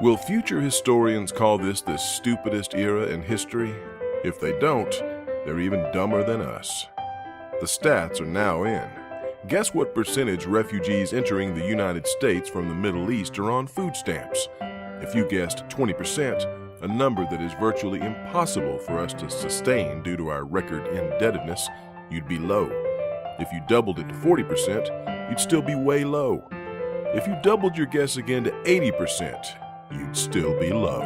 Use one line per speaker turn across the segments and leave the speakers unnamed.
Will future historians call this the stupidest era in history? If they don't, they're even dumber than us. The stats are now in. Guess what percentage refugees entering the United States from the Middle East are on food stamps? If you guessed 20%, a number that is virtually impossible for us to sustain due to our record indebtedness, you'd be low. If you doubled it to 40%, you'd still be way low. If you doubled your guess again to 80%, you'd still be low.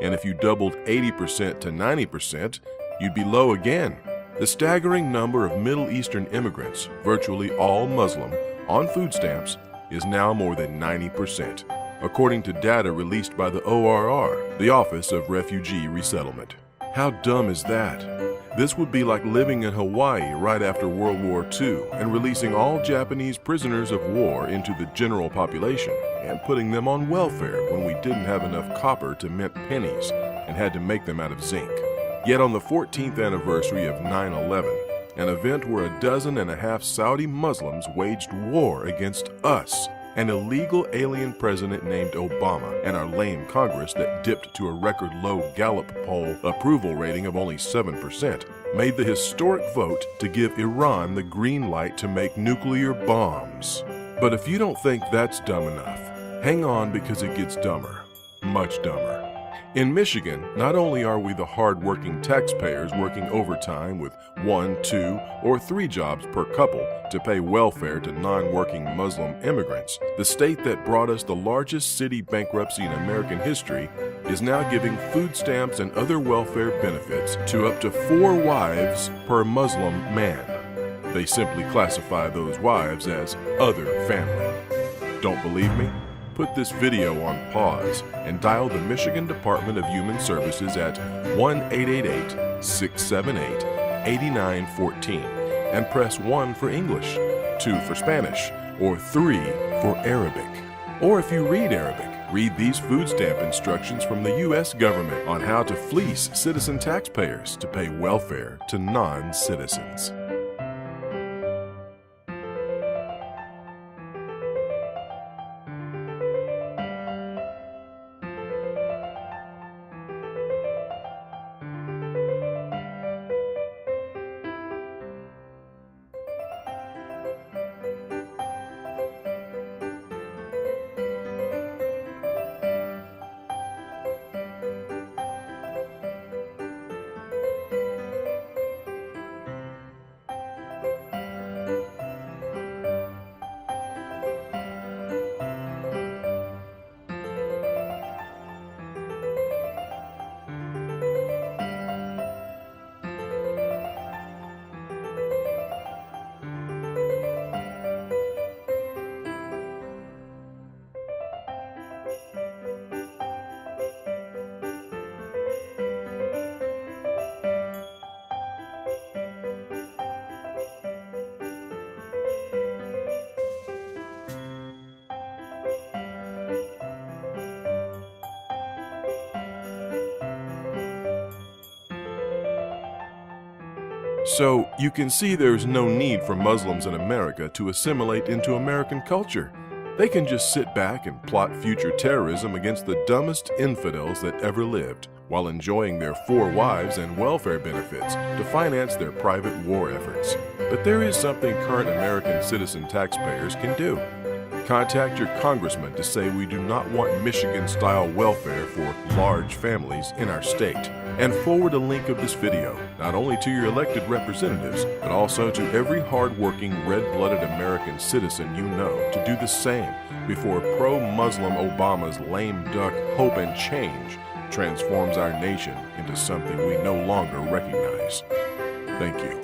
And if you doubled 80% to 90%, you'd be low again. The staggering number of Middle Eastern immigrants, virtually all Muslim, on food stamps is now more than 90%, according to data released by the ORR, the Office of Refugee Resettlement. How dumb is that? This would be like living in Hawaii right after World War II and releasing all Japanese prisoners of war into the general population and putting them on welfare when we didn't have enough copper to mint pennies and had to make them out of zinc. Yet on the 14th anniversary of 9/11, an event where 12.5 Saudi Muslims waged war against us, an illegal alien president named Obama, and our lame Congress that dipped to a record low Gallup poll approval rating of only 7%, made the historic vote to give Iran the green light to make nuclear bombs. But if you don't think that's dumb enough, hang on because it gets dumber, much dumber. In Michigan, not only are we the hard-working taxpayers working overtime with 1, 2, or 3 jobs per couple to pay welfare to non-working Muslim immigrants, the state that brought us the largest city bankruptcy in American history is now giving food stamps and other welfare benefits to up to 4 wives per Muslim man. They simply classify those wives as other family. Don't believe me? Put this video on pause and dial the Michigan Department of Human Services at 1-888-678-8914 and press 1 for English, 2 for Spanish, or 3 for Arabic. Or if you read Arabic, read these food stamp instructions from the U.S. government on how to fleece citizen taxpayers to pay welfare to non-citizens. So you can see there's no need for Muslims in America to assimilate into American culture. They can just sit back and plot future terrorism against the dumbest infidels that ever lived, while enjoying their 4 wives and welfare benefits to finance their private war efforts. But there is something current American citizen taxpayers can do. Contact your congressman to say we do not want Michigan-style welfare for large families in our state. And forward a link of this video, not only to your elected representatives, but also to every hard-working, red-blooded American citizen you know to do the same before pro-Muslim Obama's lame duck hope and change transforms our nation into something we no longer recognize. Thank you.